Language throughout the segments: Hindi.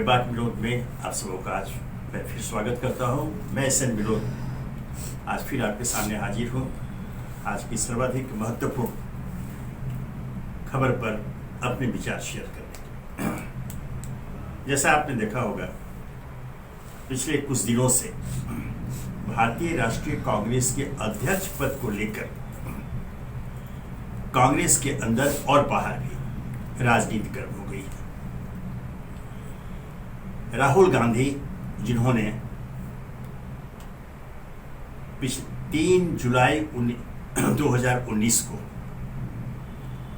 बात विनोद में आप सबों का आज मैं फिर स्वागत करता हूं। मैं एसएन विनोद आज फिर आपके सामने हाजिर हूं। आज की सर्वाधिक महत्वपूर्ण खबर पर अपने विचार शेयर करने। जैसा आपने देखा होगा, पिछले कुछ दिनों से भारतीय राष्ट्रीय कांग्रेस के अध्यक्ष पद को लेकर कांग्रेस के अंदर और बाहर भी राजनीति गर्म हो गई है। राहुल गांधी, जिन्होंने 3 जुलाई 2019 को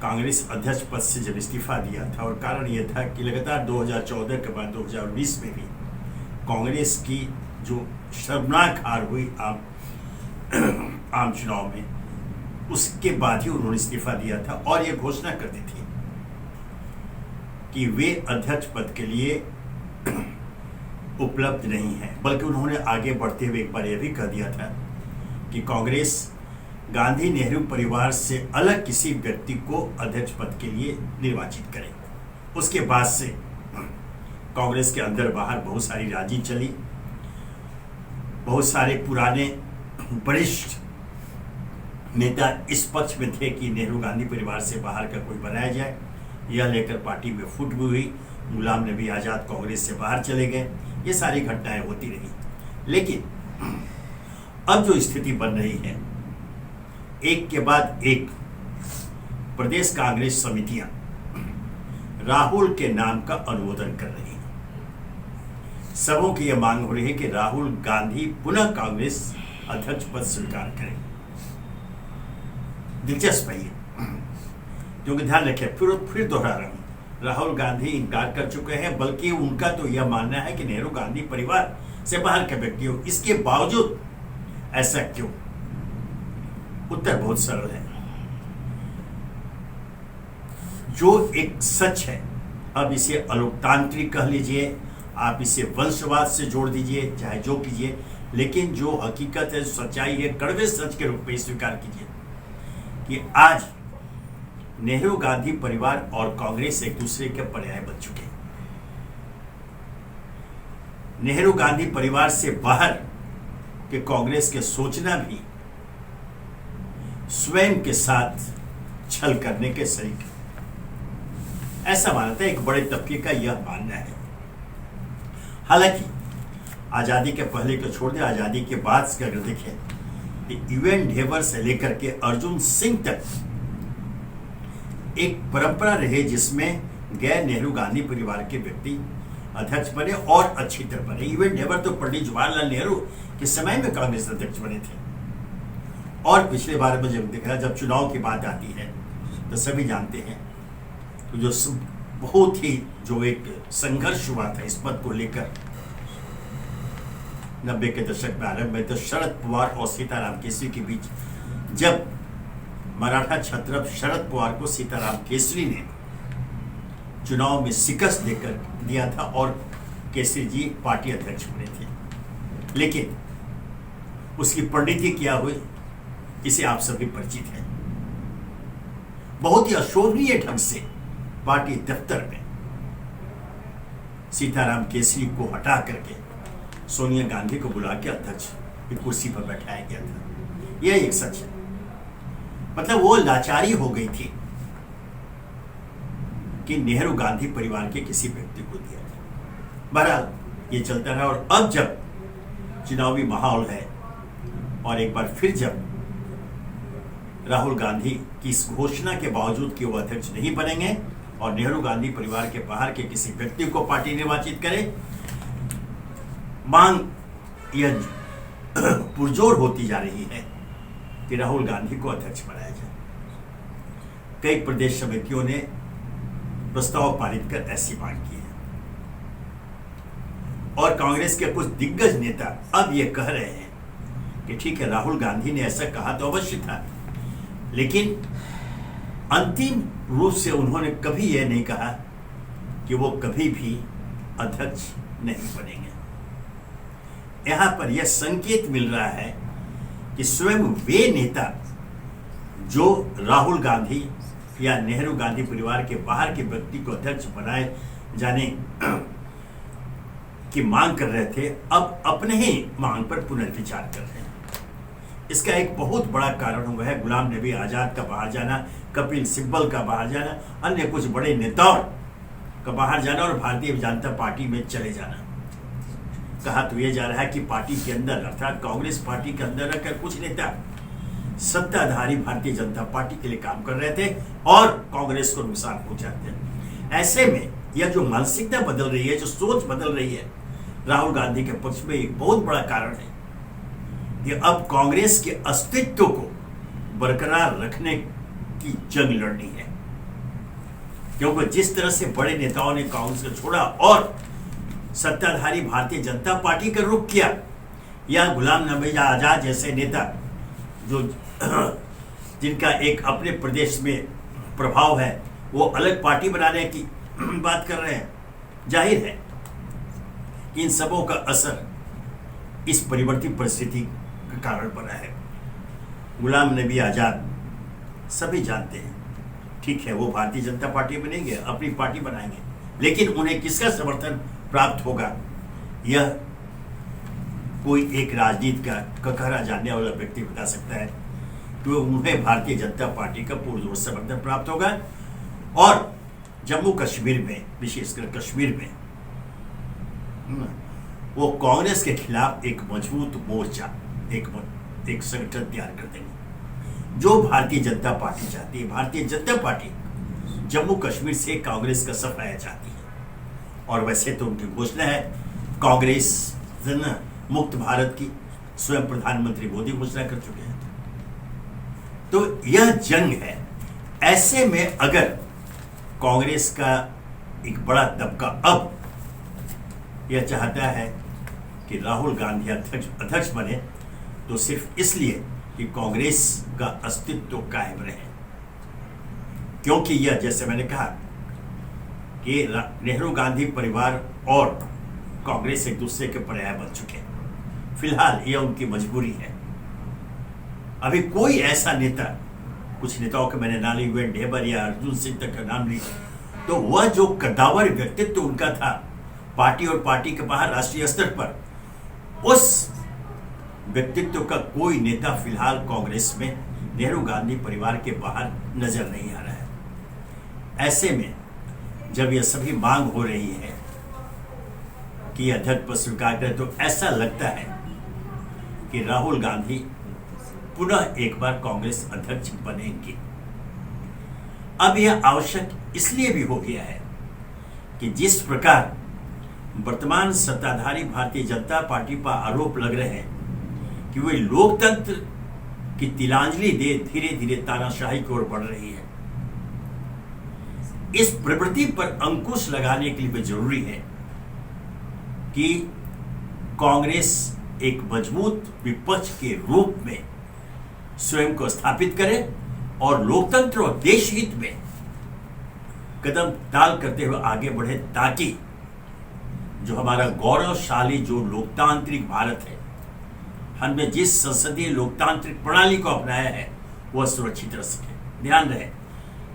कांग्रेस अध्यक्ष पद से जब इस्तीफा दिया था, और कारण यह था कि लगातार 2014 के बाद 2019 में भी कांग्रेस की जो शर्मनाक हार हुई आम चुनाव में, उसके बाद ही उन्होंने इस्तीफा दिया था और यह घोषणा कर दी थी कि वे अध्यक्ष पद के लिए उपलब्ध नहीं है। बल्कि उन्होंने आगे बढ़ते हुए एक बार यह भी कह दिया था कि कांग्रेस गांधी नेहरू परिवार से अलग किसी व्यक्ति को अध्यक्ष पद के लिए निर्वाचित करे। उसके बाद से कांग्रेस के अंदर बाहर बहुत सारी राजी चली। बहुत सारे पुराने वरिष्ठ नेता इस पक्ष में थे कि नेहरू गांधी परिवार से बाहर का कोई बनाया जाए। यह लेकर पार्टी में फूट भी हुई। गुलाम नबी आजाद कांग्रेस से बाहर चले गए। ये सारी घटनाएं होती रही। लेकिन अब जो स्थिति बन रही है, एक के बाद एक प्रदेश कांग्रेस समितियां राहुल के नाम का अनुमोदन कर रही हैं। सबों की यह मांग हो रही है कि राहुल गांधी पुनः कांग्रेस अध्यक्ष पद स्वीकार करें। दिलचस्प है, क्योंकि ध्यान रखें, फिर दोहरा रहा हूं, राहुल गांधी इनकार कर चुके हैं। बल्कि उनका तो यह मानना है कि नेहरू गांधी परिवार से बाहर का व्यक्ति हो। इसके बावजूद ऐसा क्यों? उत्तर बहुत सरल है। जो एक सच है, अब इसे अलोकतांत्रिक कह लीजिए, आप इसे वंशवाद से जोड़ दीजिए, चाहे जो कीजिए, लेकिन जो हकीकत है, सच्चाई है, कड़वे सच के रूप में स्वीकार कीजिए कि आज नेहरू गांधी परिवार और कांग्रेस एक दूसरे के पर्याय बन चुके हैं। नेहरू गांधी परिवार से बाहर के कांग्रेस के सोचना भी स्वयं के साथ छल करने के सरीखे, ऐसा मानता है एक बड़े तबके का यह मानना है। हालांकि आजादी के पहले को छोड़ दे, आजादी के बाद का अगर देखें, यूएन ढेबर से लेकर के अर्जुन सिंह तक एक परंपरा रही जिसमें गैर नेहरू गांधी परिवार के व्यक्ति अध्यक्ष बने और अच्छी तरह बने। यूएन ढेबर तो पंडित जवाहरलाल नेहरू के समय में कांग्रेस अध्यक्ष बने थे। और पिछले बार में जब देखा, जब चुनाव की बात आती है तो सभी जानते हैं तो जो बहुत ही जो एक संघर्ष हुआ था इस पद को लेकर 90 के दशक में आरंभ में, तो शरद पवार और सीताराम केसरी के बीच, जब मराठा छत्रप शरद पवार को सीताराम केसरी ने चुनाव में शिकस्त देकर दिया था और केसरी जी पार्टी अध्यक्ष बने थे। लेकिन उसकी परिणति क्या हुई, इसे आप सभी परिचित हैं। बहुत ही अशोभनीय ढंग से पार्टी दफ्तर में सीताराम केसरी को हटा करके सोनिया गांधी को बुला के अध्यक्ष की कुर्सी पर बैठाया गया था। यह एक सच है। मतलब वो लाचारी हो गई थी कि नेहरू गांधी परिवार के किसी व्यक्ति को दिया था। बहरहाल ये चलता रहा। और अब जब चुनावी माहौल है और एक बार फिर जब राहुल गांधी की इस घोषणा के बावजूद कि वो अध्यक्ष नहीं बनेंगे और नेहरू गांधी परिवार के बाहर के किसी व्यक्ति को पार्टी निर्वाचित करे, मांग यह पुरजोर होती जा रही है कि राहुल गांधी को अध्यक्ष बनाया जाए। कई प्रदेश समितियों ने प्रस्ताव पारित कर ऐसी मांग की है और कांग्रेस के कुछ दिग्गज नेता अब यह कह रहे हैं कि ठीक है, राहुल गांधी ने ऐसा कहा तो अवश्य था, लेकिन अंतिम रूप से उन्होंने कभी यह नहीं कहा कि वो कभी भी अध्यक्ष नहीं बनेंगे। यहां पर यह संकेत मिल रहा है कि स्वयं वे नेता जो राहुल गांधी या नेहरू गांधी परिवार के बाहर के व्यक्ति को अध्यक्ष बनाए जाने की मांग कर रहे थे, अब अपने ही मांग पर पुनर्विचार कर रहे हैं। इसका एक बहुत बड़ा कारण हुआ है गुलाम नबी आजाद का बाहर जाना, कपिल सिब्बल का बाहर जाना, अन्य कुछ बड़े नेताओं का बाहर जाना और भारतीय जनता पार्टी में चले जाना। कहा तो यह जा रहा है कि पार्टी के अंदर, अर्थात कांग्रेस पार्टी के अंदर रहकर कुछ नेता सत्ताधारी भारतीय जनता पार्टी के लिए काम कर रहे थे और कांग्रेस को नुकसान पहुंचाते हैं। ऐसे में यह जो मानसिकता बदल रही है, जो सोच बदल रही है राहुल गांधी के पक्ष में, एक बहुत बड़ा कारण है कि अब कांग्रेस के अस्तित्व को बरकरार रखने की जंग लड़नी है। क्योंकि जिस तरह से बड़े नेताओं ने कांग्रेस को छोड़ा और सत्ताधारी भारतीय जनता पार्टी का रुख किया, या गुलाम नबी आजाद जैसे नेता जो जिनका एक अपने प्रदेश में प्रभाव है, वो अलग पार्टी बनाने की बात कर रहे हैं, जाहिर है इन सबों का असर इस परिवर्तित परिस्थिति का कारण बना है। गुलाम नबी आजाद सभी जानते हैं, ठीक है, वो भारतीय जनता पार्टी बनेंगे, अपनी पार्टी बनाएंगे, लेकिन उन्हें किसका समर्थन प्राप्त होगा, यह कोई एक राजनीति का ककहरा जानने वाला व्यक्ति बता सकता है। तो उन्हें भारतीय जनता पार्टी का पुरजोर समर्थन प्राप्त होगा और जम्मू कश्मीर में, विशेषकर कश्मीर में, वो कांग्रेस के खिलाफ एक मजबूत मोर्चा, एक संगठन तैयार कर देंगे जो भारतीय जनता पार्टी चाहती है। भारतीय जनता पार्टी जम्मू कश्मीर से कांग्रेस का सफाया चाहती है और वैसे तो उनकी घोषणा है, कांग्रेस मुक्त भारत की स्वयं प्रधानमंत्री मोदी घोषणा कर चुके हैं। तो यह जंग है। ऐसे में अगर कांग्रेस का एक बड़ा तबका अब यह चाहता है कि राहुल गांधी अध्यक्ष बने, तो सिर्फ इसलिए कि कांग्रेस का अस्तित्व कायम रहे, क्योंकि यह, जैसे मैंने कहा कि नेहरू गांधी परिवार और कांग्रेस एक दूसरे के पर्याय बन चुके हैं। फिलहाल यह उनकी मजबूरी है। अभी कोई ऐसा नेता, कुछ नेताओं के मैंने नाम लिए, ढेबर या अर्जुन सिंह तक का नाम लिया, तो वह जो कद्दावर व्यक्तित्व उनका था पार्टी और पार्टी के बाहर राष्ट्रीय स्तर पर, उस व्यक्तित्व का कोई नेता फिलहाल कांग्रेस में नेहरू गांधी परिवार के बाहर नजर नहीं आ रहा है। ऐसे में जब यह सभी मांग हो रही है कि अध्यक्ष पद स्वीकार करें, तो ऐसा लगता है कि राहुल गांधी पुनः एक बार कांग्रेस अध्यक्ष बनेंगे। अब यह आवश्यक इसलिए भी हो गया है कि जिस प्रकार वर्तमान सत्ताधारी भारतीय जनता पार्टी पर आरोप लग रहे हैं कि वे लोकतंत्र की तिलांजलि दे धीरे धीरे तानाशाही की ओर बढ़ रही है, इस प्रवृत्ति पर अंकुश लगाने के लिए भी जरूरी है कि कांग्रेस एक मजबूत विपक्ष के रूप में स्वयं को स्थापित करे और लोकतंत्र और देश हित में कदम ताल करते हुए आगे बढ़े, ताकि जो हमारा गौरवशाली जो लोकतांत्रिक भारत है, हमने जिस संसदीय लोकतांत्रिक प्रणाली को अपनाया है, वह सुरक्षित रह सके। ध्यान रहे,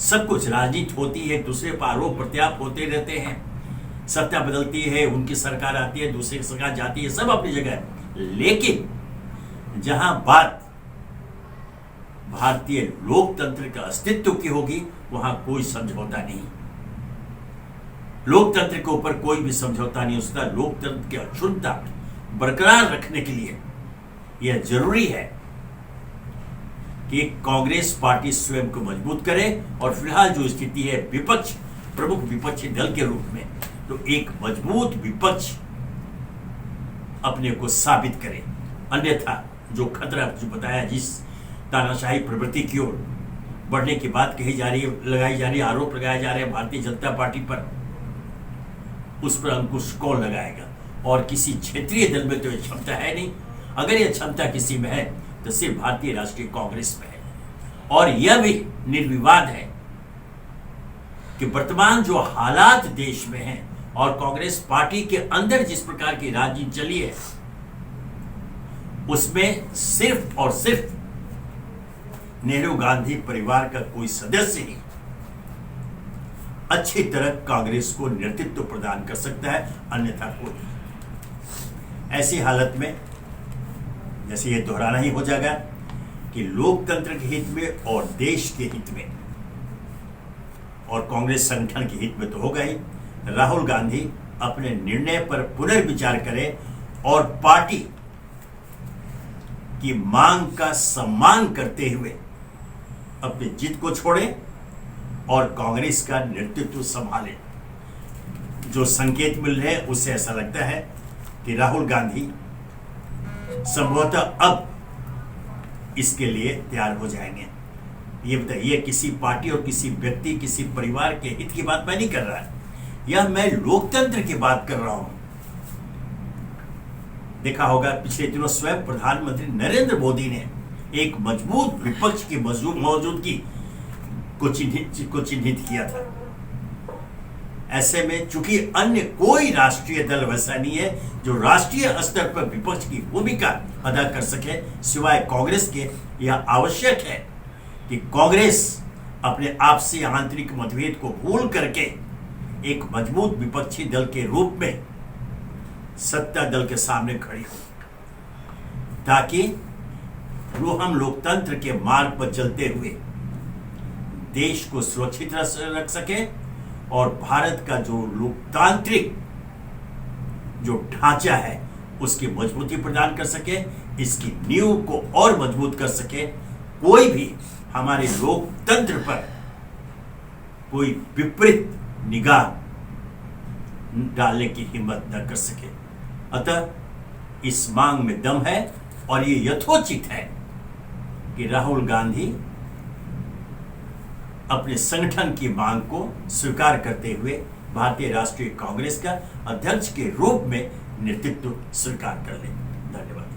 सब कुछ राजनीति होती है, दूसरे पर आरोप प्रत्यारोप होते रहते हैं, सत्ता बदलती है, उनकी सरकार आती है, दूसरी सरकार जाती है, सब अपनी जगह है, लेकिन जहां बात भारतीय लोकतंत्र का अस्तित्व की होगी, वहां कोई समझौता नहीं। लोकतंत्र के ऊपर कोई भी समझौता नहीं हो सकता। लोकतंत्र की अक्षुण्णता बरकरार रखने के लिए यह जरूरी है कि कांग्रेस पार्टी स्वयं को मजबूत करे और फिलहाल जो स्थिति है विपक्ष, प्रमुख विपक्षी दल के रूप में, तो एक मजबूत विपक्ष अपने को साबित करे। अन्यथा जो खतरा जो बताया, जिस तानाशाही प्रवृत्ति की ओर बढ़ने की बात कही जा रही है, लगाई जा रही है, आरोप लगाए जा रहे हैं भारतीय जनता पार्टी पर, उस पर अंकुश कौन लगाएगा? और किसी क्षेत्रीय दल में तो यह क्षमता है नहीं। अगर यह क्षमता किसी में है तो सिर्फ भारतीय राष्ट्रीय कांग्रेस में है। और यह भी निर्विवाद है कि वर्तमान जो हालात देश में हैं और कांग्रेस पार्टी के अंदर जिस प्रकार की राजनीति चली है, उसमें सिर्फ और सिर्फ नेहरू गांधी परिवार का कोई सदस्य ही अच्छी तरह कांग्रेस को नेतृत्व प्रदान कर सकता है, अन्यथा कोई। ऐसी हालत में जैसे ये दोहराना ही हो जाएगा कि लोकतंत्र के हित में और देश के हित में और कांग्रेस संगठन के हित में तो होगा ही, राहुल गांधी अपने निर्णय पर पुनर्विचार करें और पार्टी की मांग का सम्मान करते हुए अपनी जिद को छोड़ें और कांग्रेस का नेतृत्व संभालें। जो संकेत मिल रहे हैं उससे ऐसा लगता है कि राहुल गांधी संभवतः अब इसके लिए तैयार हो जाएंगे। ये बताइए, किसी पार्टी और किसी व्यक्ति, किसी परिवार के हित की बात मैं नहीं कर रहा, यह मैं लोकतंत्र की बात कर रहा हूं। देखा होगा पिछले दिनों स्वयं प्रधानमंत्री नरेंद्र मोदी ने एक मजबूत विपक्ष की मौजूदगी को चिन्हित किया था। ऐसे में चूंकि अन्य कोई राष्ट्रीय दल वैसा नहीं है जो राष्ट्रीय स्तर पर विपक्ष की भूमिका अदा कर सके सिवाय कांग्रेस के, यह आवश्यक है कि कांग्रेस अपने आपसी आंतरिक मतभेद को भूल करके एक मजबूत विपक्षी दल के रूप में सत्ता दल के सामने खड़ी हो, ताकि वो हम लोकतंत्र के मार्ग पर चलते हुए देश को सुरक्षित रख सके और भारत का जो लोकतांत्रिक जो ढांचा है उसकी मजबूती प्रदान कर सके, इसकी नींव को और मजबूत कर सके। कोई भी हमारे लोकतंत्र पर कोई विपरीत निगाह डालने की हिम्मत न कर सके। अतः इस मांग में दम है और ये यथोचित है कि राहुल गांधी अपने संगठन की मांग को स्वीकार करते हुए भारतीय राष्ट्रीय कांग्रेस का अध्यक्ष के रूप में नेतृत्व स्वीकार कर ले। धन्यवाद।